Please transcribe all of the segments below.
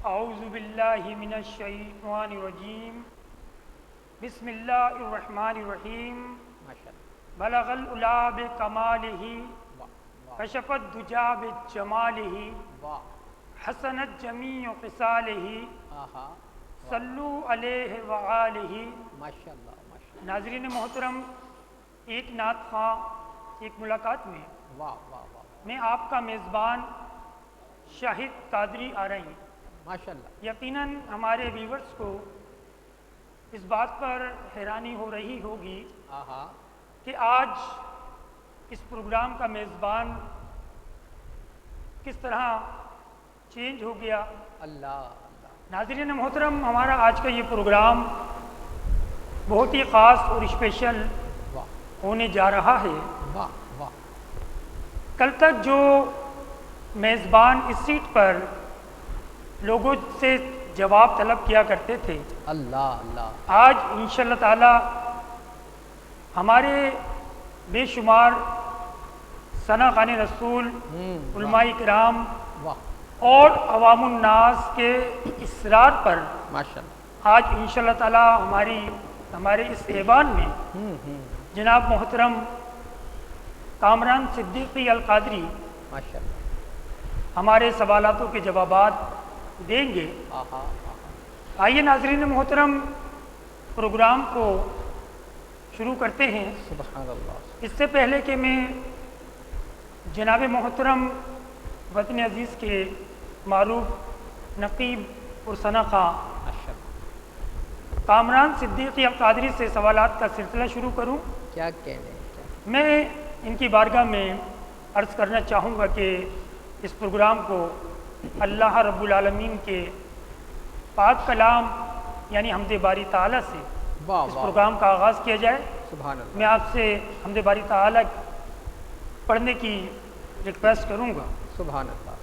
اعوذ باللہ من الشیطان الرجیم بسم اللہ الرحمن الرحیم ماشاء اللہ. بلغ العلا بکمالہ واہ واہ کشف الدجا بجمالہ واہ. حسنت جمیع خصالہ آہا. صلو علیہ وآلہ. ماشاء اللہ ماشاء اللہ. ناظرین محترم، ایک نعت خواں ایک ملاقات میں واہ واہ واہ. میں آپ کا میزبان شاہد قادری آ رہی ہوں. ماشاء اللہ. یقیناً ہمارے ویورز کو اس بات پر حیرانی ہو رہی ہوگی آہا. کہ آج اس پروگرام کا میزبان کس طرح چینج ہو گیا. اللہ اللہ. ناظرین محترم، ہمارا آج کا یہ پروگرام بہت ہی خاص اور اسپیشل واہ ہونے جا رہا ہے. واہ واہ. کل تک جو میزبان اس سیٹ پر لوگوں سے جواب طلب کیا کرتے تھے، اللہ اللہ. آج انشاءاللہ تعالی ہمارے بے شمار ثناء رسول، علماء کرام واہ. اور عوام الناس کے اصرار پر ماشاء اللہ. آج انشاءاللہ تعالی ہمارے اس ایوان میں جناب محترم کامران صدیقی القادری ماشاء اللہ. ہمارے سوالاتوں کے جوابات دیں گے. آہا آہا. آئیے ناظرین محترم، پروگرام کو شروع کرتے ہیں. سبحان اللہ. اس سے پہلے کہ میں جناب محترم وطن عزیز کے معروف نقیب پرثنا خواں ماشاء اللہ. کامران صدیقی القادری سے سوالات کا سلسلہ شروع کروں، کیا کہنے کیا. میں ان کی بارگاہ میں عرض کرنا چاہوں گا کہ اس پروگرام کو اللہ رب العالمین کے پاک کلام یعنی حمد باری تعالیٰ سے واہ اس واہ. پروگرام کا آغاز کیا جائے. سبحان اللہ. میں آپ سے حمد باری تعالیٰ پڑھنے کی ریکویسٹ کروں گا. سبحان اللہ.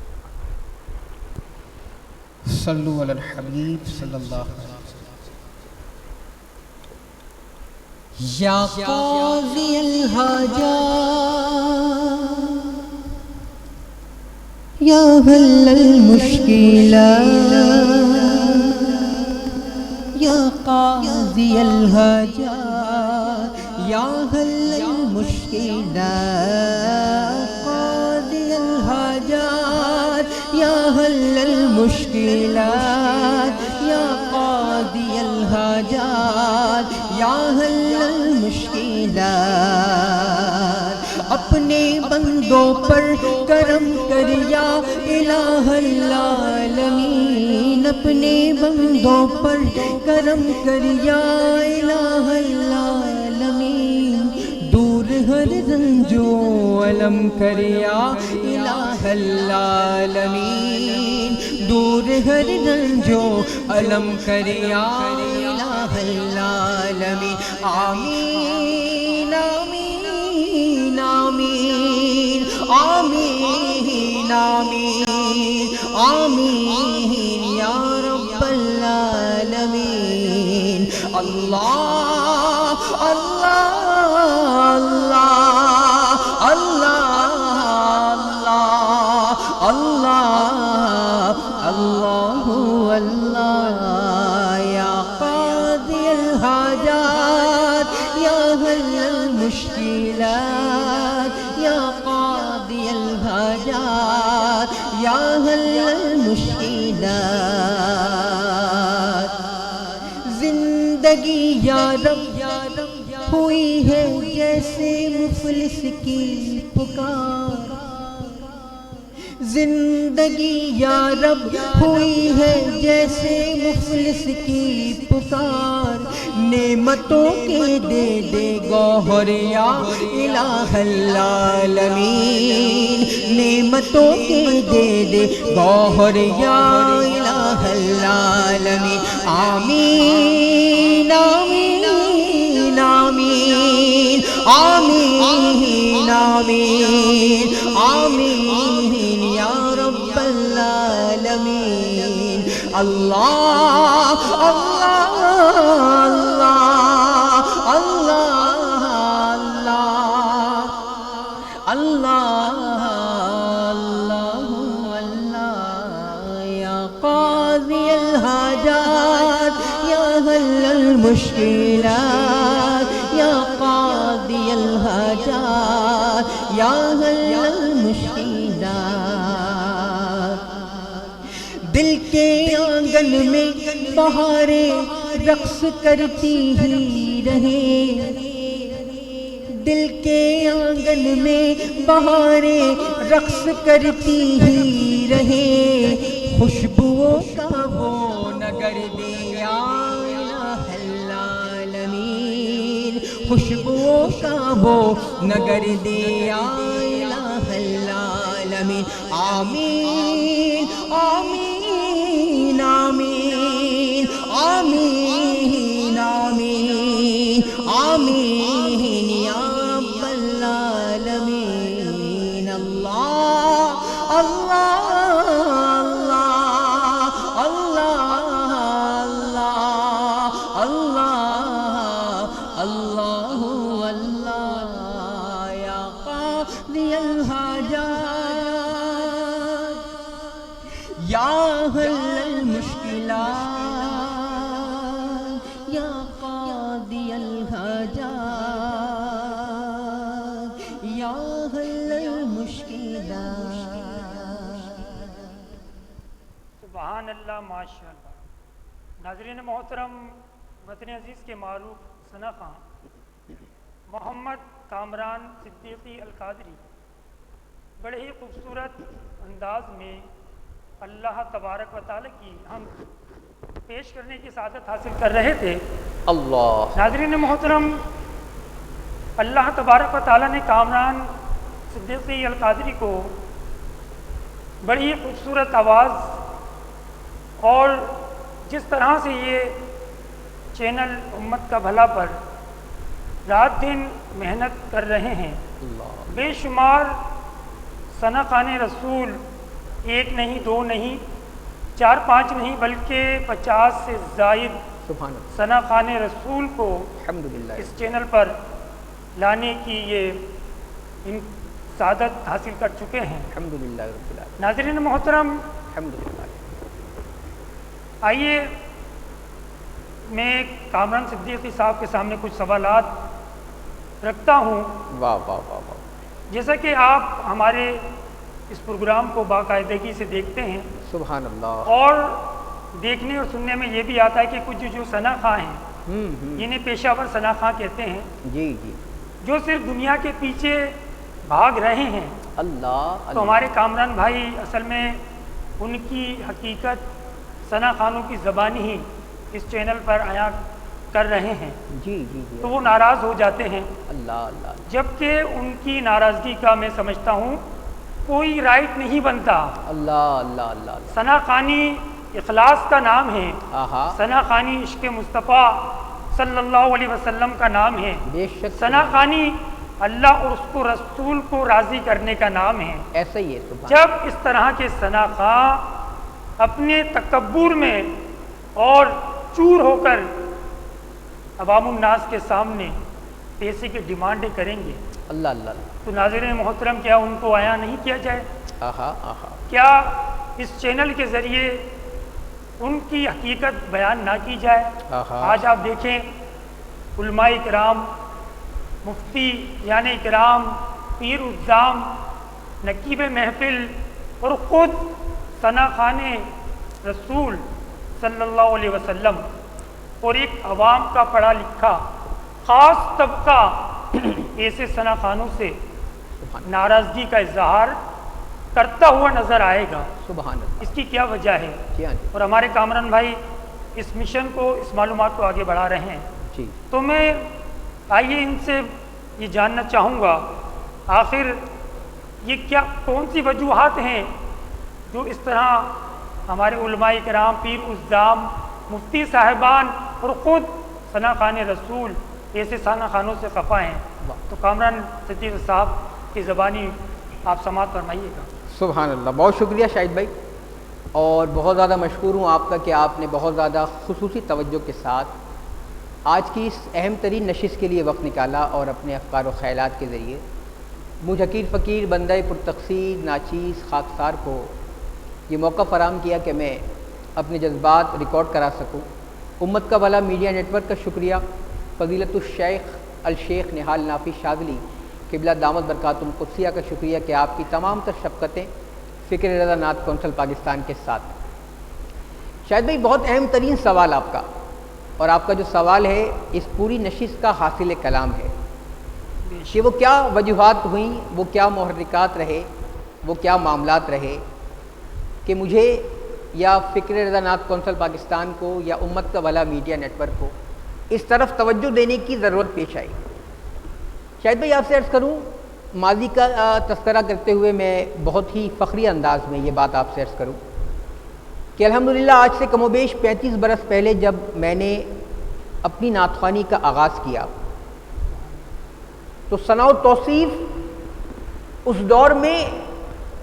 صلو علی الحبیب صلی اللہ علیہ وسلم. یا قاضی الحاجات یا حل المشکلات یا قاضی الحاجات یا حل المشکلات قاضی الحاجات یا حل المشکلات یا قاضی الحاجات یا حل المشکلات. اپنے بندوں پر کرم کر یا الہ العالمین. اپنے بندوں پر کرم کر یا الہ العالمین. دور ہر رنج و الم کر یا الہ العالمین. دور ہر رنج و الم کر یا الہ العالمین. آمین آمین آمین آمین آمین آمین یا رب العالمین. اللہ اللہ اللہ اللہ اللہ اللہ اللہ. یا قاضی الحاجات یا حل المشکلات یا قاضی الحاجات یا حل المشکلات. زندگی یا رب ہوئی ہے جیسے مفلس کی پکار. زندگی یا رب ہوئی ہے جیسے مفلس کی پکار. نعمتوں کے دے دے گوہر یا الہ العالمین. نعمتوں کے دے دے گوہر یا الہ العالمین. آمین آمین آمین آمین آمین آمین یا رب العالمین. اللہ اللہ اللہ اللہ اللہ اللہ اللہ. یا قاضی الحاجات یا حل المشکلات یا قاضی الحاجات یا حل المشکلات دل کے آنگن میں بہاریں رقص کرتی ہی رہے دل کے آنگن میں بہاریں رقص کرتی ہی رہے خوشبوؤں کا وہ نگر دے یا الہ العالمین خوشبوؤں کا وہ نگر دے یا الہ العالمین آمین آمین آمین آمین آمین آمین یا رب العالمین اللہ اللہ اللہ اللہ اللہ اللہ یا قاضی الحاجات یا حل المشکلات یا قاضی الحاجات یا حل المشکلات سبحان اللہ ماشاء اللہ۔ ناظرین محترم، وطن عزیز کے معروف ثنا خواں محمد کامران صدیقی القادری بڑے ہی خوبصورت انداز میں اللہ تبارک و تعالیٰ کی ہم پیش کرنے کی سعادت حاصل کر رہے تھے۔ اللہ ناظرین محترم، اللہ تبارک و تعالیٰ نے کامران صدیقی القادری کو بڑی ہی خوبصورت آواز اور جس طرح سے یہ چینل امت کا بھلا پر رات دن محنت کر رہے ہیں، اللہ بے شمار ثنا خوان رسول، ایک نہیں، دو نہیں، 4-5 نہیں، بلکہ 50 سے زائد سبحان اللہ ثنا خوان رسول کو الحمدللہ اس چینل پر لانے کی یہ سعادت حاصل کر چکے ہیں۔ الحمدللہ رب العالمین ناظرین محترم، الحمدللہ آئیے میں کامران صدیقی صاحب کے سامنے کچھ سوالات رکھتا ہوں۔ واہ واہ واہ واہ جیسا کہ آپ ہمارے اس پروگرام کو باقاعدگی سے دیکھتے ہیں سبحان اللہ اور دیکھنے اور سننے میں یہ بھی آتا ہے کہ کچھ جو ثنا خواں ہیں جنہیں پیشہ ور ثنا خواں کہتے ہیں، جی جی جو صرف دنیا کے پیچھے بھاگ رہے ہیں، اللہ تو ہمارے کامران بھائی اصل میں ان کی حقیقت ثنا خوانوں کی زبانی ہی اس چینل پر عیاں کر رہے ہیں، جی جی جی تو وہ ناراض ہو جاتے ہیں، اللہ اللہ جبکہ ان کی ناراضگی کا میں سمجھتا ہوں کوئی رائٹ نہیں بنتا۔ اللہ اللہ اللہ اللہ ثنا خوانی اخلاص کا نام ہے، آہا ثنا خوانی عشق مصطفیٰ صلی اللہ علیہ وسلم کا نام ہے، بے شک ثنا خوانی اللہ اور اس کو رسول کو راضی کرنے کا نام ہے۔ ایسا ہی ہے سبحان جب اس طرح کے ثنا خواں اپنے تکبر میں اور چور ہو کر عوام الناس کے سامنے پیسے کی ڈیمانڈیں کریں گے اللہ اللہ اللہ تو ناظرین محترم کیا ان کو عیاں نہیں کیا جائے؟ آہا آہا کیا اس چینل کے ذریعے ان کی حقیقت بیان نہ کی جائے؟ آہا آج آپ دیکھیں علماء کرام، مفتی یعنی کرام، پیر الزام، نقیب محفل اور خود ثنا خوان رسول صلی اللہ علیہ وسلم اور ایک عوام کا پڑھا لکھا خاص طبقہ ایسے ثنا خوانوں سے ناراضگی کا اظہار کرتا ہوا نظر آئے گا۔ سبحان اللہ اس کی کیا وجہ ہے؟ جی ہاں جی اور ہمارے کامران بھائی اس مشن کو، اس معلومات کو آگے بڑھا رہے ہیں، جی تو میں آئیے ان سے یہ جاننا چاہوں گا آخر یہ کیا کون سی وجوہات ہیں جو اس طرح ہمارے علماء کرام، پیر الزام، مفتی صاحبان اور خود ثنا خوان رسول ایسے ثنا خوانوں سے خفا ہیں؟ تو کامران صدیق صاحب کی زبانی آپ سماعت فرمائیے گا۔ سبحان اللہ، بہت شکریہ شاہد بھائی، اور بہت زیادہ مشکور ہوں آپ کا کہ آپ نے بہت زیادہ خصوصی توجہ کے ساتھ آج کی اس اہم ترین نشست کے لیے وقت نکالا اور اپنے افکار و خیالات کے ذریعے مجھ حقیر فقیر بندہ پرتقصیر ناچیز خاکسار کو یہ موقع فراہم کیا کہ میں اپنے جذبات ریکارڈ کرا سکوں۔ امت کا بھلا میڈیا نیٹ ورک کا شکریہ، فضیلت الشیخ نہال نافذ شاذلی قبلہ دامت برکاتہ القدسیہ کا شکریہ کہ آپ کی تمام تر شفقتیں فکر رضا نعت کونسل پاکستان کے ساتھ۔ شاہد بھائی بہت اہم ترین سوال آپ کا، اور آپ کا جو سوال ہے اس پوری نشست کا حاصل کلام ہے کہ وہ کیا وجوہات ہوئیں، وہ کیا محرکات رہے، وہ کیا معاملات رہے کہ مجھے یا فکر رضا نعت کونسل پاکستان کو یا امت کا بھلا میڈیا نیٹ ورک کو اس طرف توجہ دینے کی ضرورت پیش آئی۔ شاہد بھائی آپ سے عرض کروں، ماضی کا تذکرہ کرتے ہوئے میں بہت ہی فخری انداز میں یہ بات آپ سے عرض کروں کہ الحمدللہ آج سے کم و بیش 35 برس پہلے جب میں نے اپنی نعت خوانی کا آغاز کیا تو ثنا و توصیف اس دور میں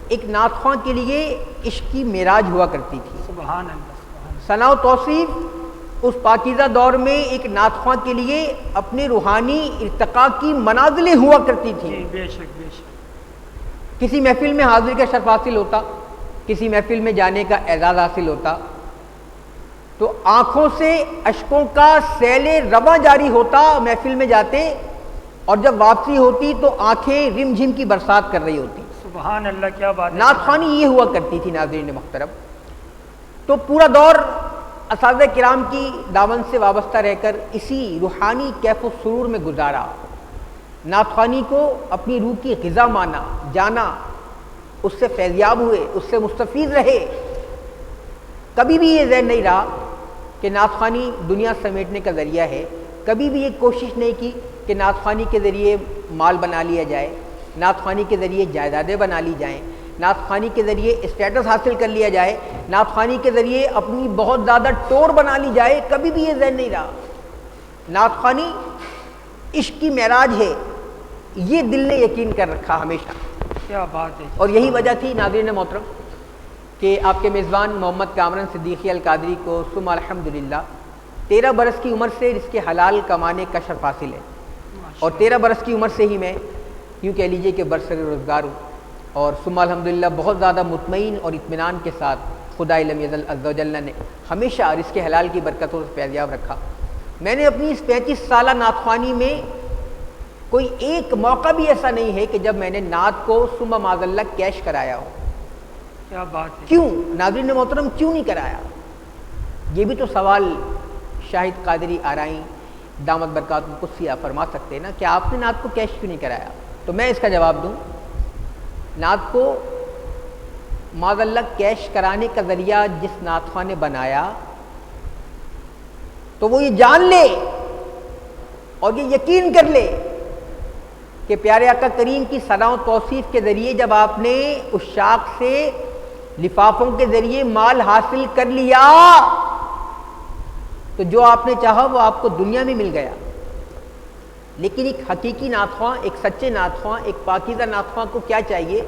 ایک نعت خواں کے لیے عشق کی معراج ہوا کرتی تھی۔ سبحان اللہ۔ ثنا و توصیف اس پاکیزہ دور میں ایک نعت خواں کے لیے اپنے روحانی ارتقاء کی منازلیں ہوا کرتی تھی۔ جی بے شک بے شک۔ کسی محفل میں حاضری کا شرف حاصل ہوتا، کسی محفل میں جانے کا اعزاز حاصل ہوتا تو آنکھوں سے اشکوں کا سیل رواں جاری ہوتا، محفل میں جاتے اور جب واپسی ہوتی تو آنکھیں رم جھم کی برسات کر رہی ہوتی۔ سبحان اللہ، کیا بات ہے۔ نعت خوانی یہ ہوا کرتی تھی ناظرین محترم۔ تو پورا دور اساتذہ کرام کی دامن سے وابستہ رہ کر اسی روحانی کیف و سرور میں گزارا، نعت خوانی کو اپنی روح کی غذا مانا، جانا، اس سے فیضیاب ہوئے، اس سے مستفید رہے۔ کبھی بھی یہ ذہن نہیں رہا کہ نعت خوانی دنیا سمیٹنے کا ذریعہ ہے، کبھی بھی یہ کوشش نہیں کی کہ نعت خوانی کے ذریعے مال بنا لیا جائے، نعت خوانی کے ذریعے جائیدادیں بنا لی جائیں، نعت خوانی کے ذریعے اسٹیٹس حاصل کر لیا جائے، نعت خوانی کے ذریعے اپنی بہت زیادہ ٹور بنا لی جائے، کبھی بھی یہ ذہن نہیں رہا۔ نعت خوانی عشق کی معراج ہے، یہ دل نے یقین کر رکھا ہمیشہ۔ کیا بات ہے۔ اور یہی وجہ تھی ناظرین محترم کہ آپ کے میزبان محمد کامران صدیقی القادری کو ثم الحمدللہ 13 برس کی عمر سے رزق حلال کمانے کا شرف حاصل ہے، اور 13 برس کی عمر سے ہی میں یوں کہہ لیجئے کہ برسر روزگار ہوں، اور ثم الحمدللہ بہت زیادہ مطمئن اور اطمینان کے ساتھ خدا لم یزل عز و جل نے ہمیشہ رزق حلال کی برکتوں سے فیضیاب رکھا۔ میں نے اپنی اس 35 سالہ نعت خوانی میں کوئی ایک موقع بھی ایسا نہیں ہے کہ جب میں نے نعت کو ثم معاذ اللہ کیش کرایا ہو۔ کیا بات ہے۔ کیوں ناظرین محترم کیوں نہیں کرایا؟ یہ بھی تو سوال شاہد قادری آرائیں دامت برکاتہ القدسیہ فرما سکتے ہیں نا کہ آپ نے نعت کو کیش کیوں نہیں کرایا؟ تو میں اس کا جواب دوں، نعت کو معاذ اللہ کیش کرانے کا ذریعہ جس نعت خواں نے بنایا تو وہ یہ جان لے اور یہ یقین کر لے کہ پیارے آقا کریم کی ثنا و توصیف کے ذریعے جب آپ نے اس شاخ سے لفافوں کے ذریعے مال حاصل کر لیا تو جو آپ نے چاہا وہ آپ کو دنیا میں مل گیا۔ لیکن ایک حقیقی نعت خواں، ایک سچے نعت خواں، ایک پاکیزہ نعت خواں کو کیا چاہیے؟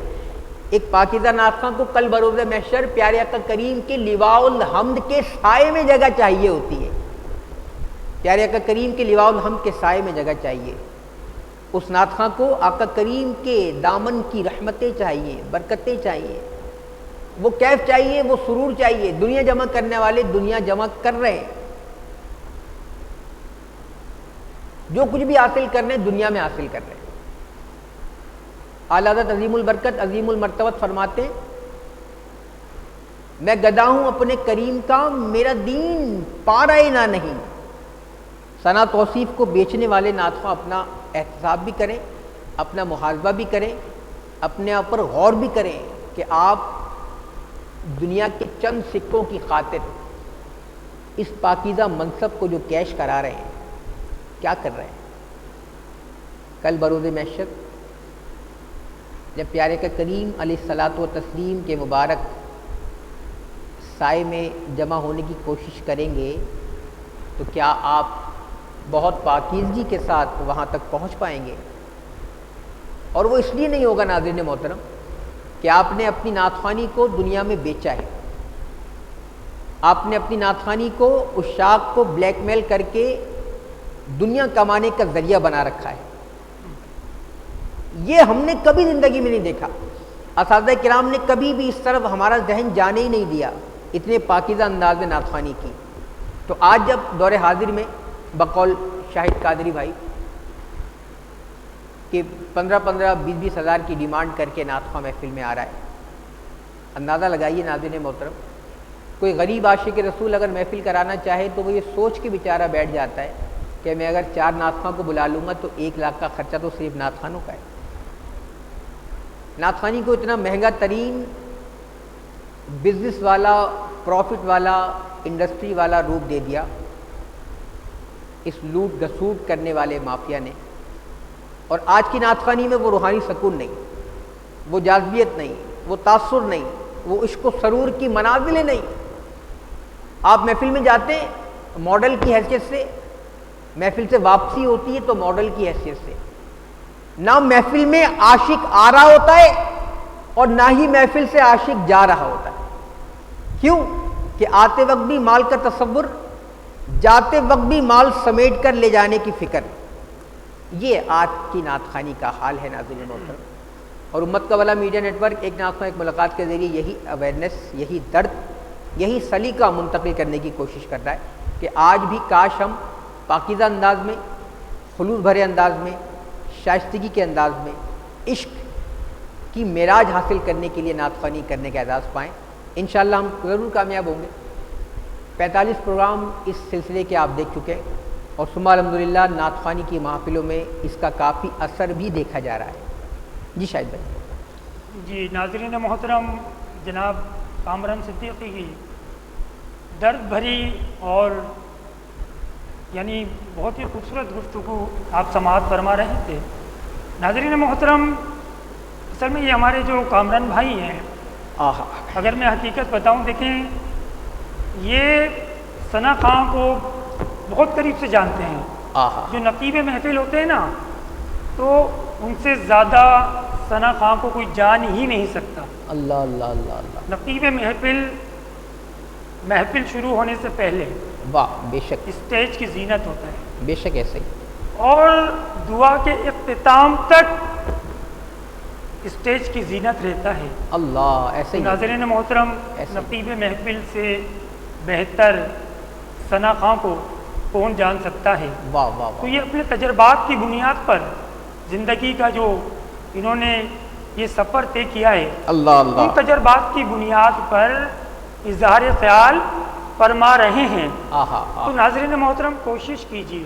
ایک پاکیزہ نعت خواں کو کل بروز محشر پیارے آقا کریم کے لواء الحمد کے سائے میں جگہ چاہیے ہوتی ہے۔ پیارے آقا کریم کے لواء الحمد کے سائے میں جگہ چاہیے۔ اس نعت خواں کو آقا کریم کے دامن کی رحمتیں چاہیے، برکتیں چاہیے، وہ کیف چاہیے، وہ سرور چاہیے۔ دنیا جمع کرنے والے دنیا جمع کر رہے ہیں، جو کچھ بھی حاصل کر رہے ہیں دنیا میں حاصل کر رہے ہیں۔ اعلیٰ حضرت عظیم البرکت عظیم المرتبت فرماتے ہیں، میں گدا ہوں اپنے کریم کا، میرا دین پارائے نہ نہیں۔ ثنا توصیف کو بیچنے والے نعت خواں اپنا احتساب بھی کریں، اپنا محاسبہ بھی کریں، اپنے آپ پر غور بھی کریں کہ آپ دنیا کے چند سکوں کی خاطر اس پاکیزہ منصب کو جو کیش کرا رہے ہیں کیا کر رہے ہیں؟ کل بروز محشر جب پیارے کا کریم علیہ الصلاۃ و تسلیم کے مبارک سائے میں جمع ہونے کی کوشش کریں گے تو کیا آپ بہت پاکیزگی کے ساتھ وہاں تک پہنچ پائیں گے؟ اور وہ اس لیے نہیں ہوگا ناظرین محترم کہ آپ نے اپنی نعت خوانی کو دنیا میں بیچا ہے، آپ نے اپنی نعت خوانی کو اس شاخ کو بلیک میل کر کے دنیا کمانے کا ذریعہ بنا رکھا ہے۔ یہ ہم نے کبھی زندگی میں نہیں دیکھا، اساتذہ کرام نے کبھی بھی اس طرف ہمارا ذہن جانے ہی نہیں دیا اتنے پاکیزہ انداز میں نعت خوانی کی. تو آج جب دور حاضر میں بقول شاہد قادری بھائی کہ 15-20 ہزار کی ڈیمانڈ کر کے نعت خواں محفل میں آ رہا ہے، اندازہ لگائیے ناظرین محترم، کوئی غریب عاشق رسول اگر محفل کرانا چاہے تو وہ یہ سوچ کے بیچارہ بیٹھ جاتا ہے کہ میں اگر 4 نعت خواں کو بلا لوں گا تو 1 لاکھ کا خرچہ تو صرف نعت خوانوں کا ہے. نعت خوانی کو اتنا مہنگا ترین بزنس والا، پروفٹ والا، انڈسٹری والا روپ دے دیا اس لوٹ گھسوٹ کرنے والے مافیا نے. اور آج کی نعت خوانی میں وہ روحانی سکون نہیں، وہ جاذبیت نہیں، وہ تاثر نہیں، وہ عشق و سرور کی منازلیں نہیں. آپ محفل میں جاتے ہیں ماڈل کی حیثیت سے، محفل سے واپسی ہوتی ہے تو ماڈل کی حیثیت سے. نہ محفل میں عاشق آ رہا ہوتا ہے اور نہ ہی محفل سے عاشق جا رہا ہوتا ہے. کیوں؟ کہ آتے وقت بھی مال کا تصور، جاتے وقت بھی مال سمیٹ کر لے جانے کی فکر. یہ آج کی نعت خوانی کا حال ہے ناظرین محترم. اور امت کا بھلا میڈیا نیٹ ورک ایک نعت خواں ایک ملاقات کے ذریعے یہی اویئرنیس، یہی درد، یہی سلیقہ منتقل کرنے کی کوشش کر رہا ہے کہ آج بھی کاش ہم پاکیزہ انداز میں، خلوص بھرے انداز میں، شائستگی کے انداز میں عشق کی معراج حاصل کرنے کے لیے نعت خوانی کرنے کا اعزاز پائیں. انشاءاللہ ہم ضرور کامیاب ہوں گے. 45 پروگرام اس سلسلے کے آپ دیکھ چکے ہیں اور ثم الحمدللہ نعت خوانی کی محافلوں میں اس کا کافی اثر بھی دیکھا جا رہا ہے. جی شاہد بھائی. جی ناظرین محترم، جناب کامران صدیقی کی درد بھری اور یعنی بہت ہی خوبصورت گفتگو آپ سماعت فرما رہے تھے. ناظرین محترم، اصل میں یہ ہمارے جو کامران بھائی ہیں، اگر میں حقیقت بتاؤں، دیکھیں یہ ثنا خان کو بہت قریب سے جانتے ہیں. جو نقیب محفل ہوتے ہیں نا، تو ان سے زیادہ ثنا خان کو کوئی جان ہی نہیں سکتا. اللہ اللہ اللہ اللہ. نقیب محفل شروع ہونے سے پہلے واہ، بے شک اسٹیج کی زینت ہوتا ہے، بے شک ایسے ہی. اور دعا کے اختتام تک اسٹیج کی زینت رہتا ہے. اللہ، ایسے ہی. ناظرین محترم، نقیب محفل سے بہتر ثنا خان کو کون جان سکتا ہے. واہ واہ تو واہ. یہ اپنے تجربات کی بنیاد پر زندگی کا جو انہوں نے یہ سفر طے کیا ہے، اللہ ان اللہ. تجربات کی بنیاد پر اظہار خیال فرما رہے ہیں. تو ناظرین محترم کوشش کیجیے،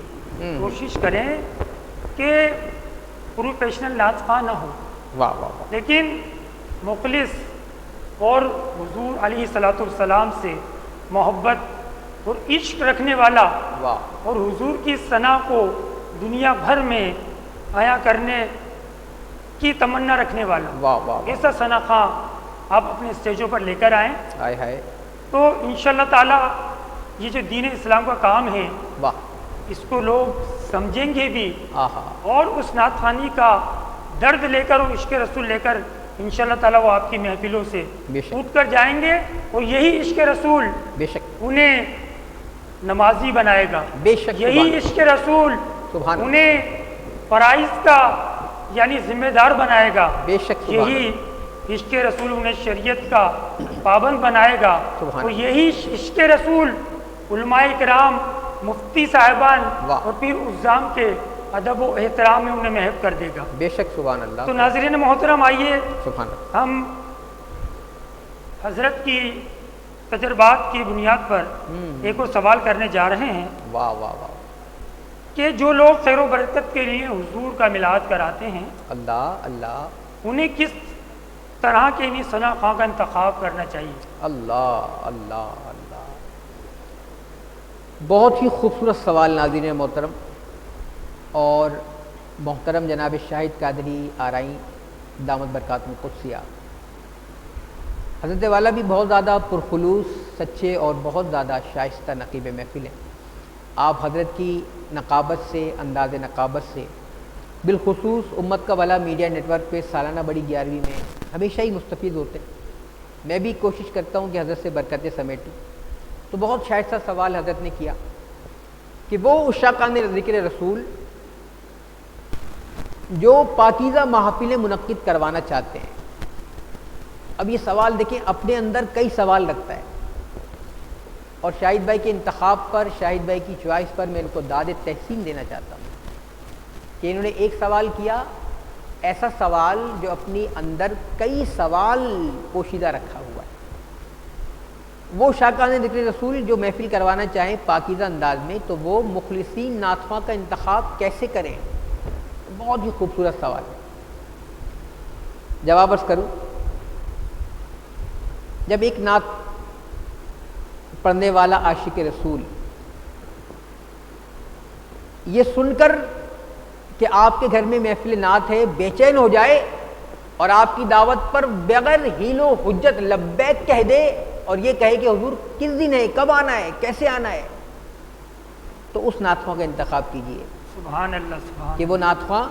کوشش کریں کہ پروفیشنل نعت خواں نہ ہو، واہ واہ واہ. لیکن مخلص اور حضور علیہ الصلوۃ والسلام سے محبت اور عشق رکھنے والا، واہ. اور حضور کی ثنا کو دنیا بھر میں عیا کرنے کی تمنا رکھنے والا واہ واہ. ایسا ثنا خواں آپ اپنے اسٹیجوں پر لے کر آئیں، ہائے ہائے. تو انشاءاللہ تعالی یہ جو دین اسلام کا کام ہے واہ. اس کو لوگ سمجھیں گے بھی، آہا. اور اس نعت خوانی کا درد لے کر اور عشق رسول لے کر انشاءاللہ تعالی وہ آپ کی محفلوں سے بے شک. اٹھ کر جائیں گے، اور یہی عشق رسول بے شک. انہیں نمازی بنائے گا. بے شک. یہی عشق رسول سبحان اللہ. انہیں فرائض کا یعنی ذمہ دار بنائے گا. بے شک. یہی عشق رسول انہیں شریعت کا پابند بنائے گا. سبحان اور یہی عشق رسول علماء کرام، مفتی صاحبان واہ. اور پیر عظام کے ادب و احترام میں انہیں محو کر دے گا. بے شک. سبحان اللہ. تو ناظرین محترم، آئیے سبحان اللہ. ہم حضرت کی تجربات کی بنیاد پر ایک اور سوال کرنے جا رہے ہیں واہ واہ واہ. کہ جو لوگ خیر و برکت کے لیے حضور کا میلاد کراتے ہیں، اللہ اللہ. انہیں کس طرح کے انہیں ثنا خواں کا انتخاب کرنا چاہیے؟ اللہ اللہ اللہ. بہت ہی خوبصورت سوال ناظرین محترم. اور محترم جناب شاہد قادری آرائی دامت برکاتہ القدسیہ، حضرت والا بھی بہت زیادہ پرخلوص، سچے اور بہت زیادہ شائستہ نقیب محفل ہیں. آپ حضرت کی نقابت سے، انداز نقابت سے، بالخصوص امت کا بھلا میڈیا نیٹ ورک پہ سالانہ بڑی 11ویں میں ہمیشہ ہی مستفید ہوتے ہیں. میں بھی کوشش کرتا ہوں کہ حضرت سے برکتیں سمیٹوں. تو بہت شائستہ سوال حضرت نے کیا کہ وہ عشاقان ذکر رسول جو پاکیزہ محافلیں منعقد کروانا چاہتے ہیں. اب یہ سوال دیکھیں اپنے اندر کئی سوال رکھتا ہے. اور شاہد بھائی کے انتخاب پر، شاہد بھائی کی چوائس پر میں ان کو داد تحسین دینا چاہتا ہوں کہ انہوں نے ایک سوال کیا، ایسا سوال جو اپنی اندر کئی سوال پوشیدہ رکھا ہوا ہے۔ وہ شاکان ذکر رسول جو محفل کروانا چاہیں پاکیزہ انداز میں، تو وہ مخلصین نعت خواں کا انتخاب کیسے کریں؟ بہت ہی خوبصورت سوال ہے۔ جواب عرض کروں، جب ایک نعت پڑھنے والا عاشق رسول یہ سن کر کہ آپ کے گھر میں محفل نعت ہے بے چین ہو جائے اور آپ کی دعوت پر بغیر حیل و حجت لبیک کہہ دے اور یہ کہے کہ حضور کس دن ہے، کب آنا ہے، کیسے آنا ہے، تو اس نعت خواں کا انتخاب کیجیے۔ سبحان اللہ، سبحان کہ وہ نعت خواں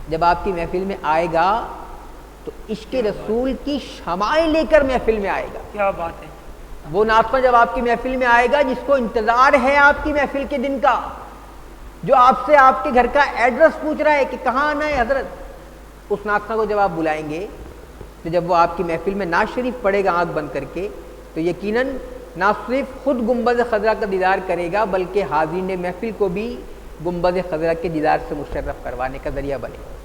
جب آپ کی محفل میں آئے گا تو عشق رسول کی شمائیں لے کر محفل میں آئے گا۔ کیا بات ہے۔ وہ نعت خواں جب آپ کی محفل میں آئے گا جس کو انتظار ہے آپ کی محفل کے دن کا، جو آپ سے آپ کے گھر کا ایڈریس پوچھ رہا ہے کہ کہاں آنا ہے حضرت، اس نعت خواں کو جب آپ بلائیں گے تو جب وہ آپ کی محفل میں نعت شریف پڑھے گا آنکھ بند کر کے، تو یقیناً نہ صرف خود گنبد خضرا کا دیدار کرے گا بلکہ حاضرین محفل کو بھی گنبد خضرا کے دیدار سے مشرف کروانے کا ذریعہ بنے گا۔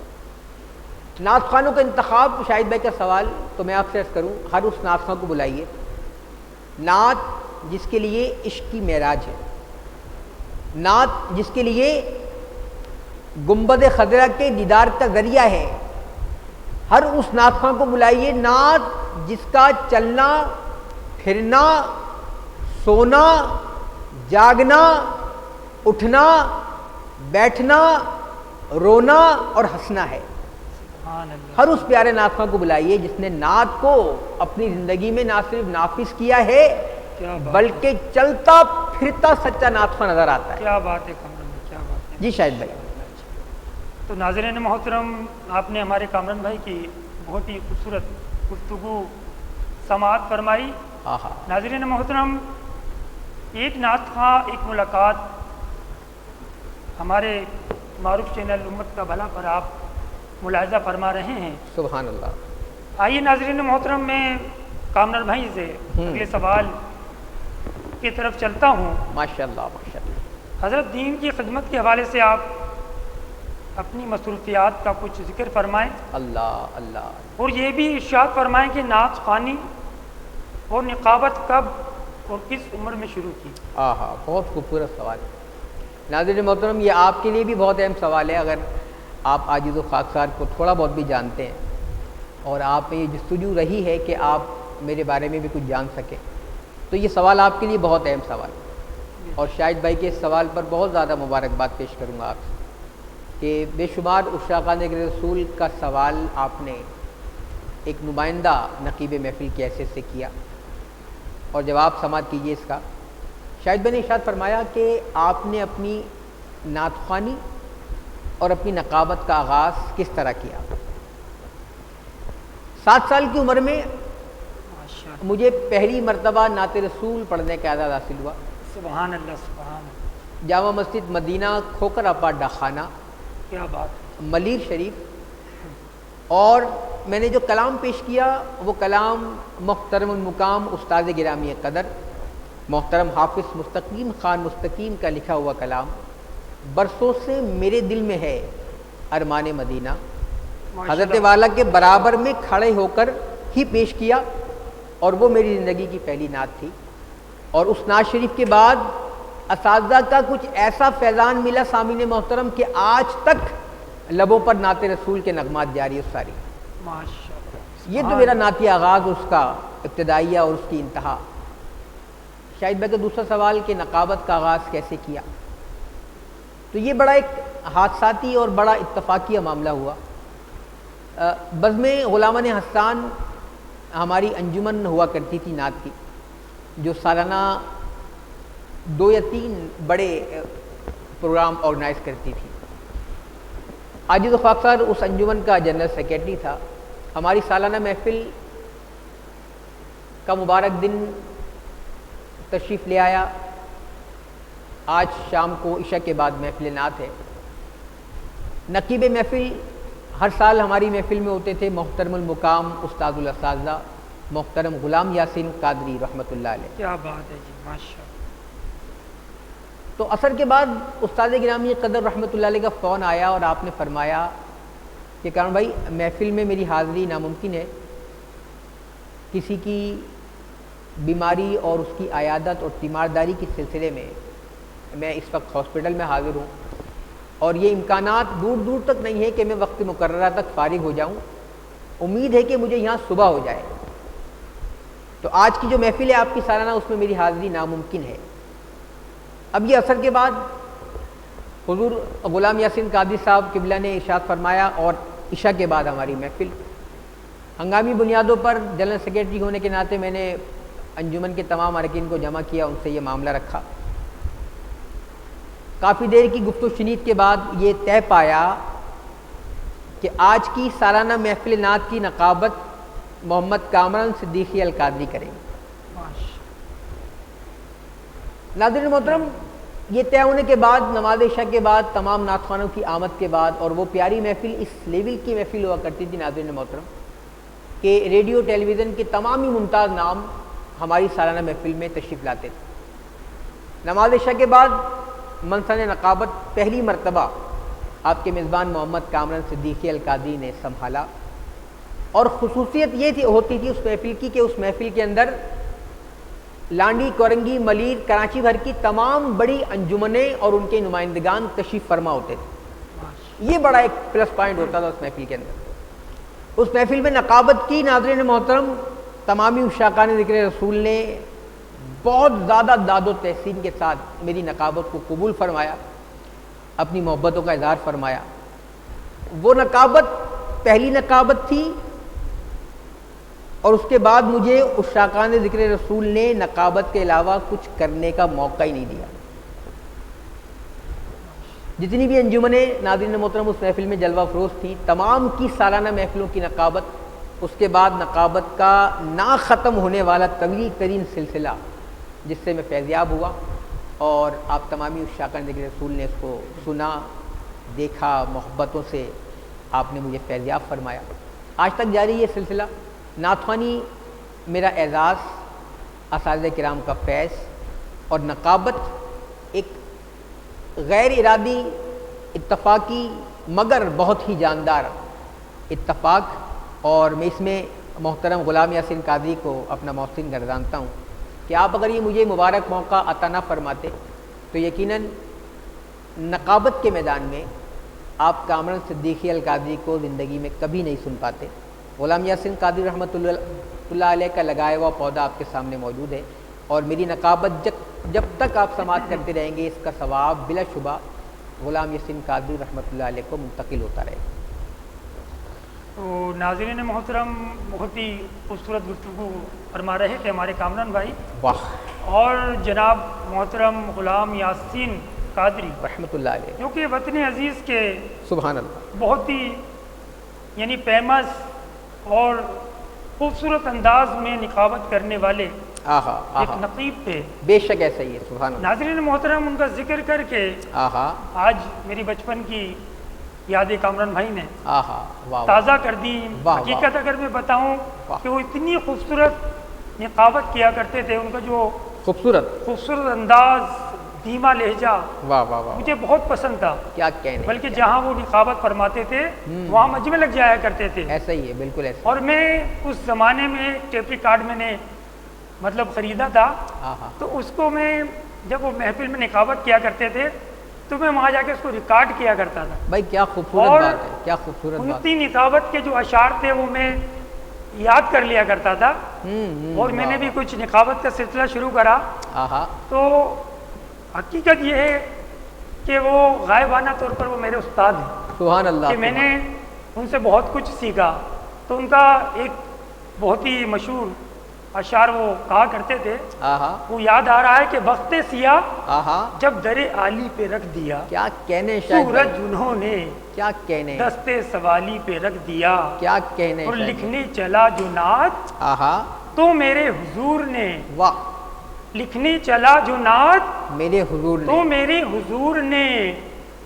نعت خوانوں کا انتخاب، شاہد بھائی کا سوال، تو میں آپ سے عرض کروں ہر اس نعت خواں کو بلائیے، نعت جس کے لیے عشق کی معراج ہے، نعت جس کے لیے گنبد خضرا کے دیدار کا ذریعہ ہے، ہر اس نعت خواں کو بلائیے، نعت جس کا چلنا پھرنا، سونا، جاگنا، اٹھنا، بیٹھنا، رونا اور ہنسنا ہے۔ سبحان اللہ۔ ہر اس پیارے نعت خواں کو بلائیے جس نے نعت کو اپنی زندگی میں نہ صرف نافذ کیا ہے کیا بات، بلکہ چلتا پھرتا سچا نعت خواں نظر آتا ہے۔ کیا بات ہے کامران بھائی، کیا بات ہے۔ جی شاہد بھائی۔ تو ناظرین محترم، آپ نے ہمارے کامران بھائی کی بہت ہی خوبصورت گفتگو سماعت فرمائی۔ آہا، ناظرین محترم، ایک نعت خواں ایک ملاقات ہمارے معروف چینل امت کا بھلا پر آپ ملاحظہ فرما رہے ہیں۔ سبحان اللہ۔ آئیے ناظرین محترم، میں کامران بھائی سے اگلے سوال کی طرف چلتا ہوں۔ ماشاء اللہ ماشاء اللہ۔ حضرت دین کی خدمت کے حوالے سے آپ اپنی مصروفیات کا کچھ ذکر فرمائیں اللہ اللہ۔ اور یہ بھی ارشاد فرمائیں کہ نعت خوانی اور نقابت کب اور کس عمر میں شروع کی؟ آہا، بہت خوبصورت سوال ہے۔ ناظرین محترم، یہ آپ کے لیے بھی بہت اہم سوال ہے۔ اگر آپ عاجز و خاکسار کو تھوڑا بہت بھی جانتے ہیں اور آپ میں یہ جستجو رہی ہے کہ آپ میرے بارے میں بھی کچھ جان سکیں، تو یہ سوال آپ کے لیے بہت اہم سوال ہے۔ اور شاہد بھائی کے اس سوال پر بہت زیادہ مبارکباد پیش کروں گا آپ سے کہ بے شمار عشاقان رسول کا سوال آپ نے ایک نمائندہ نقیب محفل کی حیثیت سے کیا، اور جواب سماعت کیجیے اس کا۔ شاہد بھائی نے ارشاد فرمایا کہ آپ نے اپنی نعت خوانی اور اپنی نقابت کا آغاز کس طرح کیا۔ 7 سال کی عمر میں ماشاءاللہ، مجھے پہلی مرتبہ نعت رسول پڑھنے کا اعزاز حاصل ہوا۔ سبحان اللہ، سبحان اللہ، جامع مسجد مدینہ کھوکر آبا ڈاکخانہ کیا بات ہے۔ ملیر شریف، اور میں نے جو کلام پیش کیا وہ کلام محترم المقام استاد گرامی قدر محترم حافظ مستقیم خان مستقیم کا لکھا ہوا کلام، برسوں سے میرے دل میں ہے ارمان مدینہ، حضرت والا کے برابر میں کھڑے ہو کر ہی پیش کیا، اور وہ میری زندگی کی پہلی نعت تھی۔ اور اس نعت شریف کے بعد اساتذہ کا کچھ ایسا فیضان ملا سامعین محترم کہ آج تک لبوں پر نعت رسول کے نغمات جاری ہے ساری۔ ماشاءاللہ، یہ تو میرا نعتی آغاز، اس کا ابتدائیہ اور اس کی انتہا۔ شاہد بھائی کا دوسرا سوال کہ نقابت کا آغاز کیسے کیا، تو یہ بڑا ایک حادثاتی اور بڑا اتفاقیہ معاملہ ہوا۔ بزم غلامان حسان ہماری انجمن ہوا کرتی تھی نعت کی، جو سالانہ 2 یا 3 بڑے پروگرام آرگنائز کرتی تھی۔ عاجز و خاکسار اس انجمن کا جنرل سیکرٹری تھا۔ ہماری سالانہ محفل کا مبارک دن تشریف لے آیا۔ آج شام کو عشاء کے بعد محفل نعت ہے۔ نقیب محفل ہر سال ہماری محفل میں ہوتے تھے محترم المقام استاد الاساتذہ محترم غلام یاسین قادری رحمۃ اللہ علیہ۔ کیا بات ہے جی، ماشاءاللہ۔ تو عصر کے بعد استاد گرامی قدر رحمۃ اللہ علیہ کا فون آیا اور آپ نے فرمایا کہ کامران بھائی محفل میں میری حاضری ناممکن ہے، کسی کی بیماری اور اس کی عیادت اور تیمارداری کے سلسلے میں اس وقت ہاسپٹل میں حاضر ہوں، اور یہ امکانات دور دور تک نہیں ہے کہ میں وقت مقررہ تک فارغ ہو جاؤں، امید ہے کہ مجھے یہاں صبح ہو جائے، تو آج کی جو محفل ہے آپ کی سالانہ اس میں میری حاضری ناممکن ہے۔ اب یہ عصر کے بعد حضور غلام یاسین قادری صاحب قبلہ نے ارشاد فرمایا، اور عشاء کے بعد ہماری محفل ہنگامی بنیادوں پر جنرل سیکریٹری ہونے کے ناطے میں نے انجمن کے تمام اراکین کو جمع کیا، ان سے یہ معاملہ رکھا۔ کافی دیر کی گفت و شنید کے بعد یہ طے پایا کہ آج کی سالانہ محفل نعت کی نقابت محمد کامران صدیقی القادری کریں گے۔ ناظرین محترم، یہ طے ہونے کے بعد نماز عشاء کے بعد تمام نعت خوانوں کی آمد کے بعد، اور وہ پیاری محفل اس لیول کی محفل ہوا کرتی تھی ناظرین محترم کہ ریڈیو ٹیلی ویژن کے تمامی ممتاز نام ہماری سالانہ محفل میں تشریف لاتے تھے۔ نماز عشاء کے بعد منصب نقابت پہلی مرتبہ آپ کے میزبان محمد کامران صدیقی القادری نے سنبھالا، اور خصوصیت یہ ہوتی تھی اس محفل کی کہ اس محفل کے اندر لانڈی، کورنگی، ملیر، کراچی بھر کی تمام بڑی انجمنیں اور ان کے نمائندگان تشریف فرما ہوتے تھے۔ یہ بڑا ایک پلس پوائنٹ ہوتا تھا اس محفل کے اندر۔ اس محفل میں نقابت کی ناظرین محترم تمامی عشاقان ذکر رسول نے بہت زیادہ داد و تحسین کے ساتھ میری نقابت کو قبول فرمایا، اپنی محبتوں کا اظہار فرمایا۔ وہ نقابت پہلی نقابت تھی، اور اس کے بعد مجھے عشاقان ذکر رسول نے نقابت کے علاوہ کچھ کرنے کا موقع ہی نہیں دیا۔ جتنی بھی انجمنیں ناظرین محترم اس محفل میں جلوہ افروز تھیں، تمام کی سالانہ محفلوں کی نقابت، اس کے بعد نقابت کا نا ختم ہونے والا طویل ترین سلسلہ جس سے میں فیضیاب ہوا، اور آپ تمامی عشاقان ذکر رسول نے اس کو سنا، دیکھا، محبتوں سے آپ نے مجھے فیضیاب فرمایا۔ آج تک جاری یہ سلسلہ نعت خوانی میرا اعزاز، اساتذہ کرام کا فیض، اور نقابت ایک غیر ارادی اتفاقی مگر بہت ہی جاندار اتفاق، اور میں اس میں محترم غلام یاسین قادری کو اپنا محسن گردانتا ہوں کہ آپ اگر یہ مجھے مبارک موقع عطا نہ فرماتے تو یقیناً نقابت کے میدان میں آپ کامران صدیقی القادری کو زندگی میں کبھی نہیں سن پاتے۔ غلام یاسین قادری رحمۃ اللہ علیہ کا لگایا ہوا پودا آپ کے سامنے موجود ہے، اور میری نقابت جب تک آپ سماعت کرتے رہیں گے اس کا ثواب بلا شبہ غلام یاسین قادری رحمۃ اللہ علیہ کو منتقل ہوتا رہے گا۔ تو ناظرین محترم، بہت ہی خوبصورت گفتگو فرما رہے تھے ہمارے کامران بھائی، واہ، اور جناب محترم غلام یاسین قادری رحمۃ اللہ علیہ، جو کہ وطن عزیز کے سبحان اللہ، بہت ہی یعنی فیمس اور خوبصورت انداز میں نقابت کرنے والے آہا ایک آہا، نقیب تھے۔ بے شک ایسا ہی ہے، سبحان اللہ، ناظرین محترم، ان کا ذکر کر کے آہا آج میری بچپن کی یادیں کامران بھائی نے آہا، واہ، تازہ کر دی۔ واہ، حقیقت اگر میں بتاؤں واہ، کہ وہ اتنی خوبصورت نقابت کیا کرتے تھے، ان کا جو خوبصورت انداز، دھیما لہجہ واہ واہ واہ، مجھے بہت پسند تھا، کیا کہنے، بلکہ جہاں وہ نقابت فرماتے تھے وہاں مجمع لگ جایا کرتے تھے۔ ایسا ہی ہے، بالکل ایسا، اور میں اس زمانے میں ٹیپ ریکارڈ میں نے مطلب خریدا تھا، آہا، تو اس کو میں جب وہ محفل میں نقابت کیا کرتے تھے تو میں وہاں جا کے اس کو ریکارڈ کیا کرتا تھا۔ بھائی کیا خوبصورت اور بات ہے، کیا خوبصورت بات انتی نقابت کے جو اشعار تھے وہ میں یاد کر لیا کرتا تھا، اور میں نے بھی کچھ نقابت کا سلسلہ شروع کرا۔ آہا، تو حقیقت یہ ہے کہ وہ غائبانہ طور پر وہ میرے استاد ہیں، سبحان اللہ، کہ میں نے ان سے بہت کچھ سیکھا۔ تو ان کا ایک بہت ہی مشہور اشعار وہ کہا کرتے تھے، آہا وہ یاد آ رہا ہے کہ وقت سیاہ آہا، جب در عالی پہ رکھ دیا، کیا کہنے شاید سورج بھائی، انہوں نے کیا کہنے، دستے سوالی پہ رکھ دیا، کیا کہنے اور شاید لکھنے چلا جو نعت بھائی، آہا، تو میرے حضور نے، واہ، لکھنے چلا جو نعت میرے حضور تو نے، میرے حضور نے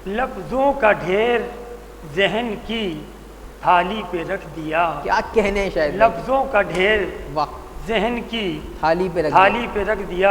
لفظوں کا ڈھیر ذہن کی تھالی پہ رکھ دیا، کیا کہنے شاید بھائی، لفظوں کا ڈھیر واہ، ذہن کی تھالی پہ رکھ، تھالی پہ رکھ دیا۔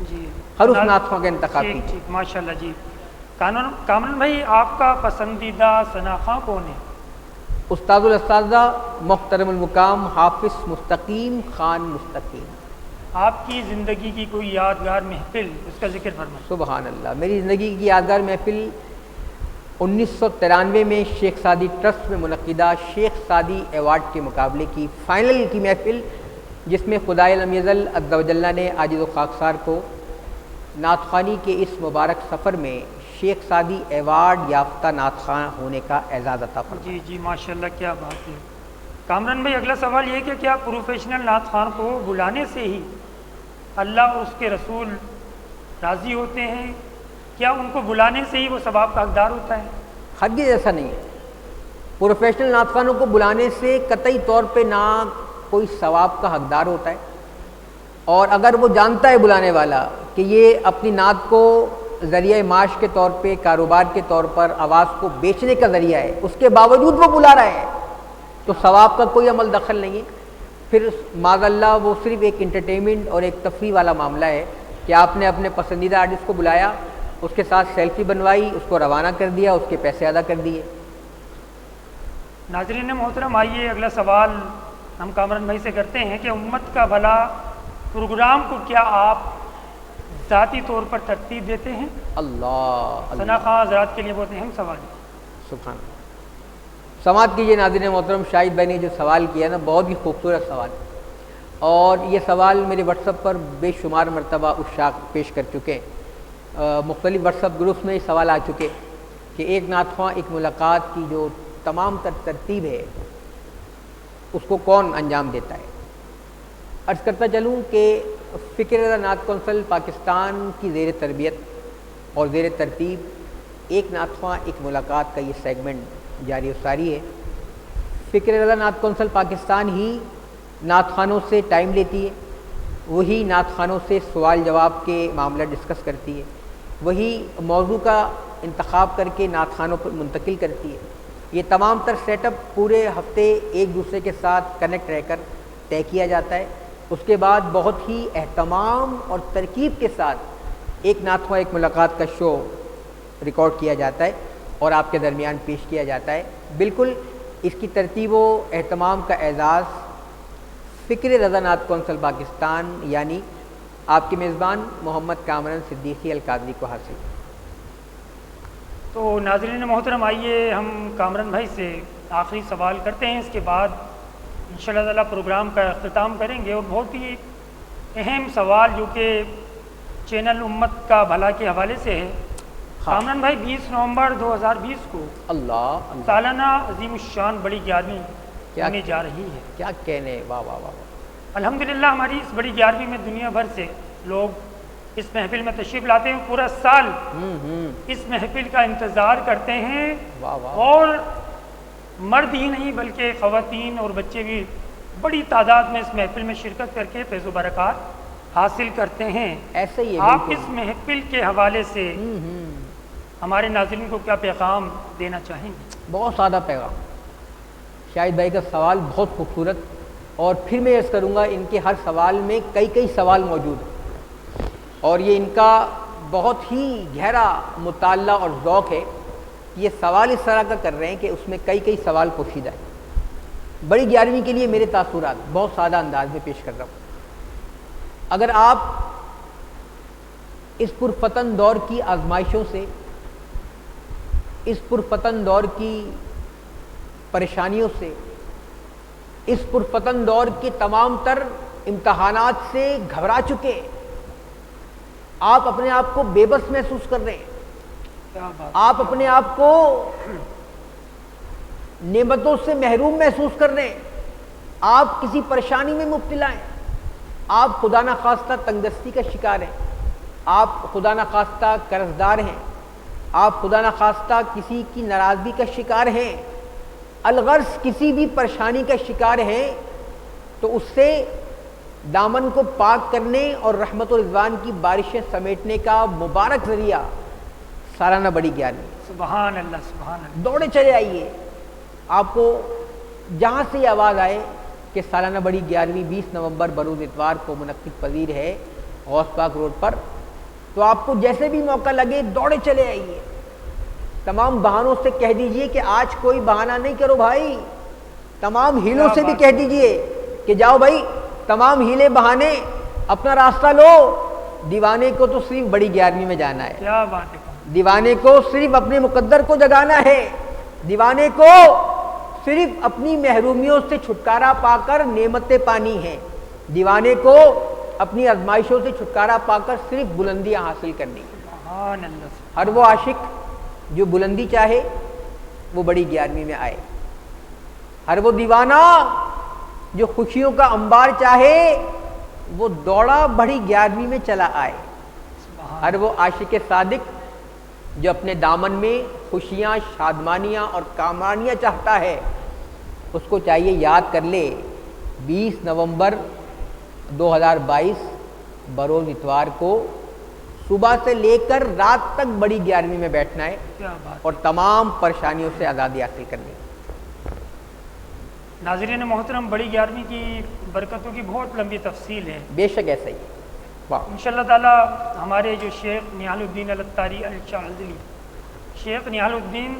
جی ہر اس نعت خواں کا انتخاب ٹھیک کیجیے۔ ٹھیک، ماشاء اللہ جی۔ کامران بھائی، آپ کا پسندیدہ ثنا خواں کون ہے؟ استاد الاساتذہ محترم المقام حافظ مستقیم خان مستقیم۔ آپ کی زندگی کی کوئی یادگار محفل، اس کا ذکر فرمائیں۔ سبحان اللہ، میری زندگی کی یادگار محفل 1993 میں شیخ سعدی ٹرسٹ میں منعقدہ شیخ سعدی ایوارڈ کے مقابلے کی فائنل کی محفل، جس میں خدائے لم یزل عز و جل نے عاجز و خاکسار کو نعت خوانی کے اس مبارک سفر میں شیخ سعدی ایوارڈ یافتہ نعت خواں ہونے کا اعزاز عطا فرمایا۔ جی جی، ماشاءاللہ، کیا بات ہے۔ کامران بھائی، اگلا سوال یہ کہ کیا پروفیشنل نعت خواں کو بلانے سے ہی اللہ اور اس کے رسول راضی ہوتے ہیں؟ کیا ان کو بلانے سے ہی وہ ثواب کا حقدار ہوتا ہے؟ ہرگز ایسا نہیں ہے۔ پروفیشنل نعت خوانوں کو بلانے سے قطعی طور پہ نہ کوئی ثواب کا حقدار ہوتا ہے، اور اگر وہ جانتا ہے بلانے والا کہ یہ اپنی نعت کو ذریعہ معاش کے طور پہ، کاروبار کے طور پر آواز کو بیچنے کا ذریعہ ہے، اس کے باوجود وہ بلا رہا ہے، تو ثواب کا کوئی عمل دخل نہیں ہے۔ پھر معاذ اللہ وہ صرف ایک انٹرٹینمنٹ اور ایک تفریح والا معاملہ ہے کہ آپ نے اپنے پسندیدہ آرٹسٹ کو بلایا، اس کے ساتھ سیلفی بنوائی، اس کو روانہ کر دیا، اس کے پیسے ادا کر دیے۔ ناظرین محترم، آئیے اگلا سوال ہم کامران بھائی سے کرتے ہیں کہ امت کا بھلا پروگرام کو کیا آپ ذاتی طور پر ترتیب دیتے ہیں؟ اللہ ثنا خواں حضرات کے لیے بہت اہم سوال ہے۔ سبحان اللہ۔ سماعت کیجیے ناظرین محترم، شاہد بھائی نے جو سوال کیا نا، بہت ہی خوبصورت سوال ہے، اور یہ سوال میرے واٹس ایپ پر بے شمار مرتبہ اشاق پیش کر چکے، مختلف واٹس ایپ گروپس میں یہ سوال آ چکے کہ ایک نعت خواں ایک ملاقات کی جو تمام ترتیب ہے اس کو کون انجام دیتا ہے۔ عرض کرتا چلوں کہ فکر رضا نعت کونسل پاکستان کی زیر تربیت اور زیر ترتیب ایک نعت خواں ایک ملاقات کا یہ سیگمنٹ جاری و ساری ہے۔ فکر رضا نعت کونسل پاکستان ہی نعت خوانوں سے ٹائم لیتی ہے، وہی نعت خوانوں سے سوال جواب کے معاملہ ڈسکس کرتی ہے، وہی موضوع کا انتخاب کر کے نعت خوانوں پر منتقل کرتی ہے۔ یہ تمام تر سیٹ اپ پورے ہفتے ایک دوسرے کے ساتھ کنیکٹ رہ کر طے کیا جاتا ہے۔ اس کے بعد بہت ہی اہتمام اور ترکیب کے ساتھ ایک نعت خواں ایک ملاقات کا شو ریکارڈ کیا جاتا ہے اور آپ کے درمیان پیش کیا جاتا ہے۔ بالکل اس کی ترتیب و اہتمام کا اعزاز فکر رضا نعت کونسل پاکستان یعنی آپ کے میزبان محمد کامران صدیقی القادری کو حاصل ہے۔ تو ناظرین محترم، آئیے ہم کامران بھائی سے آخری سوال کرتے ہیں، اس کے بعد انشاءاللہ تعالیٰ پروگرام کا اختتام کریں گے، اور بہت ہی اہم سوال جو کہ چینل امت کا بھلا کے حوالے سے ہے۔ کامران بھائی، 20 نومبر 2020 کو اللہ سالانہ عظیم الشان بڑی 11ویں ہونے جا رہی ہے۔ کیا کہنے، واہ واہ واہ۔ الحمدللہ ہماری اس بڑی 11ویں میں دنیا بھر سے لوگ اس محفل میں تشریف لاتے ہیں، پورا سال اس محفل کا انتظار کرتے ہیں، واہ واہ۔ اور مرد ہی نہیں بلکہ خواتین اور بچے بھی بڑی تعداد میں اس محفل میں شرکت کر کے فیض و برکات حاصل کرتے ہیں۔ ایسے ہی ہے آپ بالکل۔ اس محفل کے حوالے سے ہمارے ناظرین کو کیا پیغام دینا چاہیں گے؟ بہت سادہ پیغام۔ شاہد بھائی کا سوال بہت خوبصورت، اور پھر میں عرض کروں گا ان کے ہر سوال میں کئی سوال موجود ہیں، اور یہ ان کا بہت ہی گہرا مطالعہ اور ذوق ہے۔ یہ سوال اس طرح کا کر رہے ہیں کہ اس میں کئی سوال پوشیدہ ہیں۔ بڑی 11ویں کے لیے میرے تاثرات بہت سادہ انداز میں پیش کر رہا ہوں۔ اگر آپ اس پرفتن دور کی آزمائشوں سے، اس پرفتن دور کی پریشانیوں سے، اس پرفتن دور کے تمام تر امتحانات سے گھبرا چکے، آپ اپنے آپ کو بے بس محسوس کر رہے ہیں، آپ اپنے آپ کو نعمتوں سے محروم محسوس کر رہے ہیں، آپ کسی پریشانی میں مبتلا ہیں، آپ خدا نخواستہ تنگدستی کا شکار ہیں، آپ خدا نخواستہ قرض دار ہیں، آپ خدا نخواستہ کسی کی ناراضگی کا شکار ہیں، الغرض کسی بھی پریشانی کا شکار ہیں، تو اس سے دامن کو پاک کرنے اور رحمت و رضوان کی بارشیں سمیٹنے کا مبارک ذریعہ سالانہ بڑی 11ویں۔ سبحان اللہ، سبحان اللہ۔ دوڑے چلے آئیے، آپ کو جہاں سے یہ آواز آئے کہ سالانہ بڑی 11ویں 20 نومبر بروز اتوار کو منعقد پذیر ہے، غوث پاک روڈ پر، تو آپ کو جیسے بھی موقع لگے دوڑے چلے آئیے، تمام بہانوں سے کہہ دیجئے کہ آج کوئی بہانہ نہیں کرو بھائی، تمام ہیلوں سے بھی کہہ دیجئے کہ جاؤ بھائی، تمام ہیلے بہانے اپنا راستہ لو، دیوانے کو تو صرف بڑی 11ویں میں جانا ہے، کیا بات ہے، دیوانے کو صرف اپنے مقدر کو جگانا ہے، دیوانے کو صرف اپنی محرومیوں سے چھٹکارا پا کر نعمتیں پانی ہیں، دیوانے کو اپنی آزمائشوں سے چھٹکارا پا کر صرف بلندیاں حاصل کرنی ہیں۔ سبحان اللہ، ہر وہ عاشق جو بلندی چاہے وہ بڑی 11ویں میں آئے، ہر وہ دیوانہ جو خوشیوں کا انبار چاہے وہ دوڑا بڑی 11ویں میں چلا آئے، ہر وہ عاشق صادق جو اپنے دامن میں خوشیاں، شادمانیاں اور کامرانیاں چاہتا ہے، اس کو چاہیے یاد کر لے 20 نومبر 2022 بروز اتوار کو صبح سے لے کر رات تک بڑی 11ویں میں بیٹھنا ہے کیا بات۔ اور تمام پریشانیوں سے آزادی حاصل کرنی ہے۔ ناظرین محترم، بڑی 11ویں کی برکتوں کی بہت لمبی تفصیل ہے، بے شک ایسا ہی، واہ، انشاءاللہ تعالیٰ ہمارے جو شیخ نہال الدین الاتاری الشاذلی، شیخ نہال الدین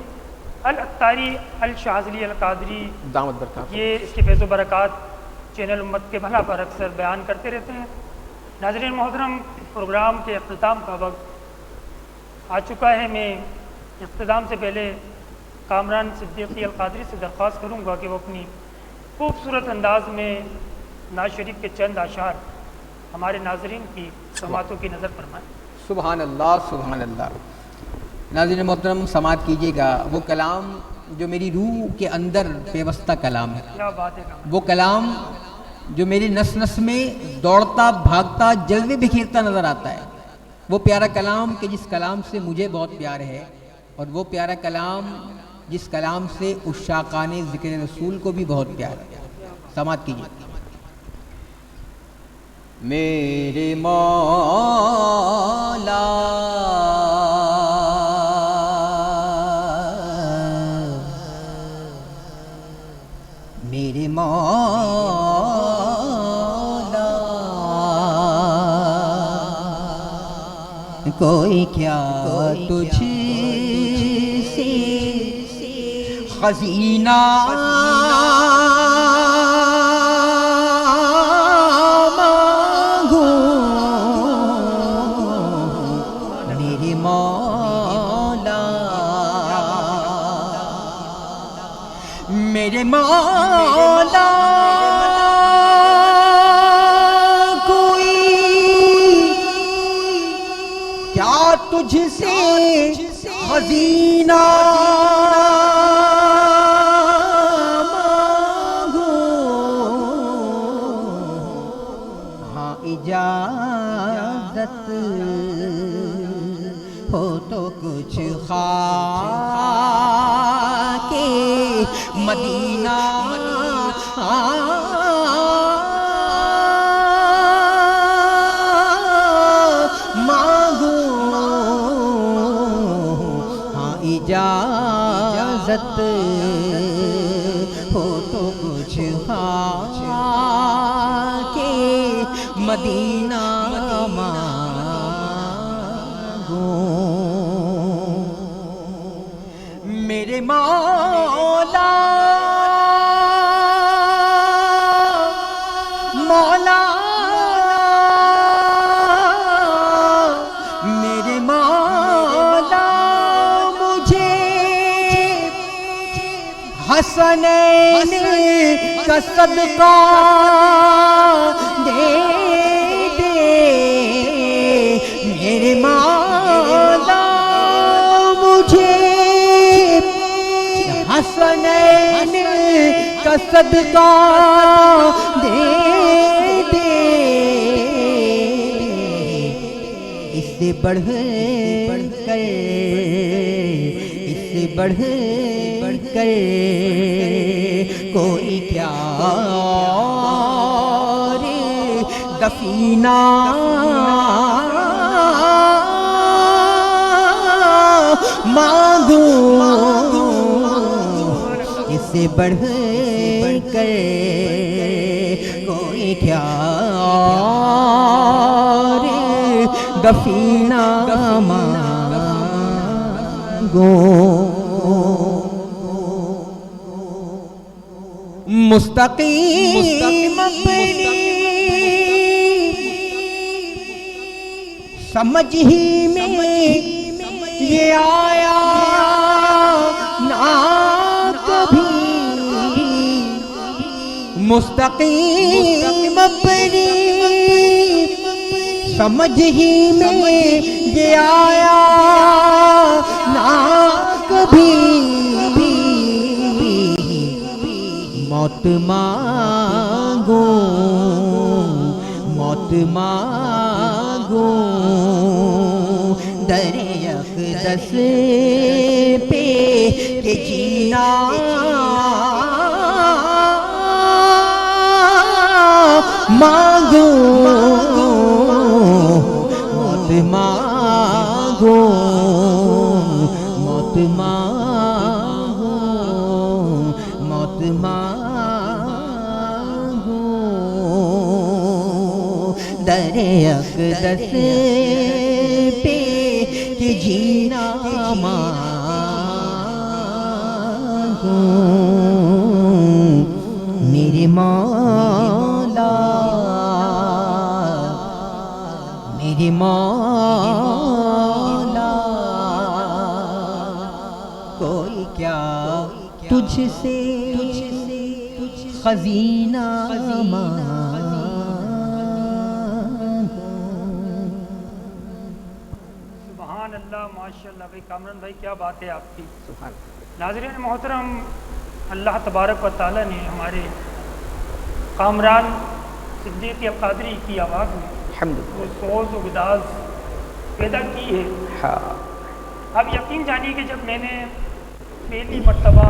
الاتاری الشاذلی القادری، دامت برکات، یہ اس کے فیض و برکات چینل امت کے بھلا پر اکثر بیان کرتے رہتے ہیں۔ ناظرین محترم، پروگرام کے اختتام کا وقت آ چکا ہے۔ میں اختتام سے پہلے کامران صدیقی القادری سے درخواست کروں گا کہ وہ اپنی خوبصورت انداز میں ناز شریف کے چند اشعار ہمارے ناظرین کی سماعتوں کی نظر فرمائیں۔ سبحان اللہ، سبحان اللہ۔ ناظرین محترم، سماعت کیجیے گا وہ کلام جو میری روح کے اندر پیوستہ کلام ہے، کیا بات ہے کامران، وہ کلام جو میری نس نس میں دوڑتا بھاگتا جلوے بکھیرتا نظر آتا ہے، وہ پیارا کلام کہ جس کلام سے مجھے بہت پیار ہے، اور وہ پیارا کلام جس کلام سے عشاقان ذکر رسول کو بھی بہت پیار ہے۔ سماعت کیجیے۔ میرے مولا میرے مولا کوئی کیا تجھ سے خزینہ مانگوں، میرے مولا میرے مولا کوئی کیا تجھ سے خزینہ مانگوں، ہاں اجازت ہو تو کچھ خاک مدینہ مانگوں، ہاں اجازت ہو تو کچھ خاک مدینہ مانگوں، میرے مولا مولا میرے مولا مجھے حسنین کا صدقہ دے دے، میرے مولا مجھے حسنین کا صدقہ دے دے، اس سے بڑھ کر اس سے بڑھ کر کوئی کیا دفینہ مانگوں، اس سے بڑھ کر کوئی کیا گفینہ مانگو مستقیم اپنی سمجھ ہی میں یہ آیا نہ کبھی مستقیم اپنی سمجھ ہی میں یہ آیا نہ کبھی موت مانگو موت مانگو در اقدس پہ کہ جینا مانگو موت مانگو موت مانگو موت مانگو در اقدس پہ کہ جینا مانگو میرے مولا میرے مولا کوئی کیا تجھ سے خزینہ سبحان اللہ، ماشاء اللہ بھائی کامران بھائی، کیا بات ہے آپ کی. ناظرین محترم، اللہ تبارک و تعالیٰ نے ہمارے کامران صدیق القادری کی آواز میں وہ سوز و گداز پیدا کی ہے. اب یقین جانیے کہ جب میں نے پہلی مرتبہ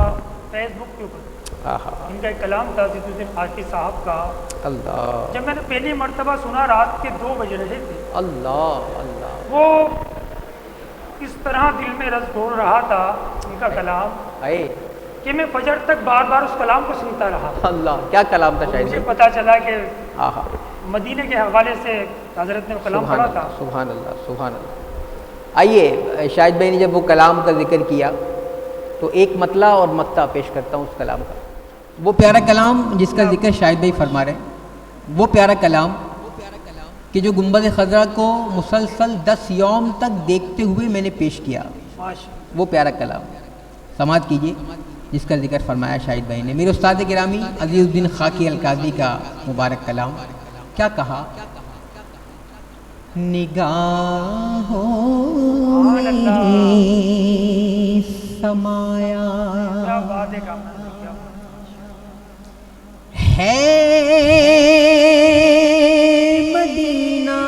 فیس بک کے اوپر ان کا ایک کلام تھا عزیز الدین خاکی صاحب کا، جب میں نے پہلی مرتبہ سنا رات کے 2 بج رہے تھے، وہ اس طرح دل میں رس گھول رہا تھا ان کا کلام کہ میں فجر تک بار بار اس کلام کو سنتا رہا. اللہ کیا کلام تھا شاید. مجھے پتا چلا کہ مدینے کے حوالے سے حضرت نے کلام پڑھا تھا. سبحان اللہ سبحان اللہ. آئیے شاہد بھائی نے جب وہ کلام کا ذکر کیا تو ایک مطلع اور مقطع پیش کرتا ہوں اس کلام کا. وہ پیارا کلام جس کا ذکر شاہد بھائی فرما رہے ہیں، وہ پیارا کلام کہ جو گنبد خضرا کو مسلسل 10 یوم تک دیکھتے ہوئے میں نے پیش کیا، وہ پیارا کلام سماعت کیجیے جس کا ذکر فرمایا شاہد بھائی نے. میرے استاد گرامی عزیز الدین خاکی القادری کا مبارک کلام کیا کہا؟ نگاہوں میں سمایا ہے مدینہ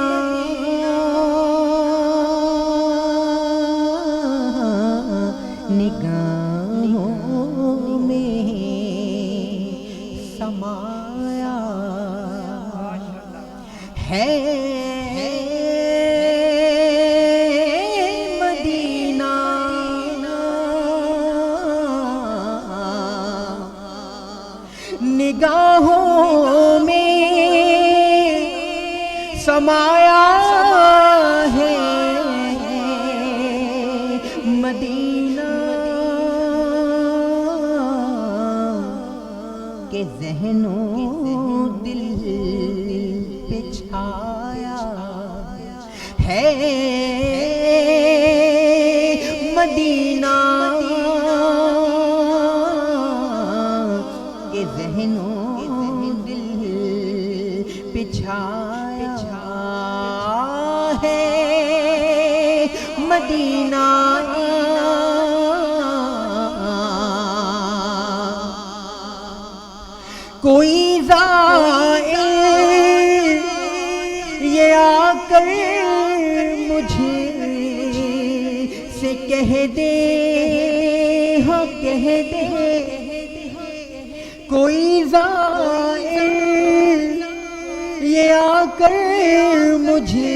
نگاہوں میں سمایا ہے مدینہ نگاہوں میں سمایا ہے مدینہ کے ذہنوں دل پہ چھایا ہے مدینہ کے ذہنوں دل پہ چھایا ہے مدینہ کوئی زائر یہ آ کر مجھے سے کہہ دے، ہاں کہہ دے، کوئی زائر یہ آ کر مجھے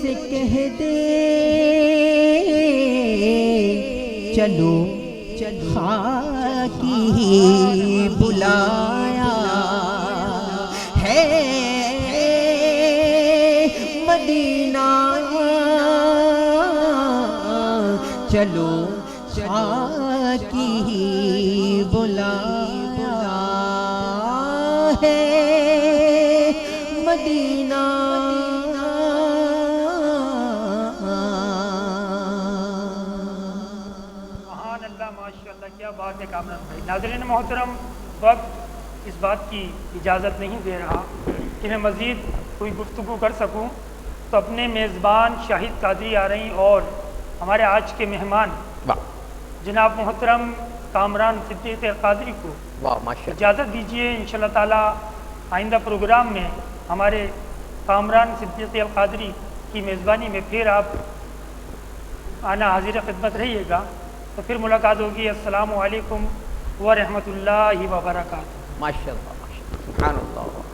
سے کہہ دے، چلو خاکی بلایا ہے مدینہ چلو کی بلایا ہے مدینہ سبحان اللہ، ماشاء اللہ، کیا بات ہے کامران بھائی۔ ناظرین محترم، وقت اس بات کی اجازت نہیں دے رہا کہ میں مزید کوئی گفتگو کر سکوں، تو اپنے میزبان شاہد قادری آ رہی اور ہمارے آج کے مہمان جناب محترم کامران صدیق قادری کو اجازت دیجیے۔ انشاءاللہ تعالی آئندہ پروگرام میں ہمارے کامران صدیق القادری کی میزبانی میں پھر آپ آنا حاضر خدمت رہیے گا، تو پھر ملاقات ہوگی۔ السلام علیکم ورحمۃ اللہ وبرکاتہ۔ ماشاء اللہ، سبحان اللہ۔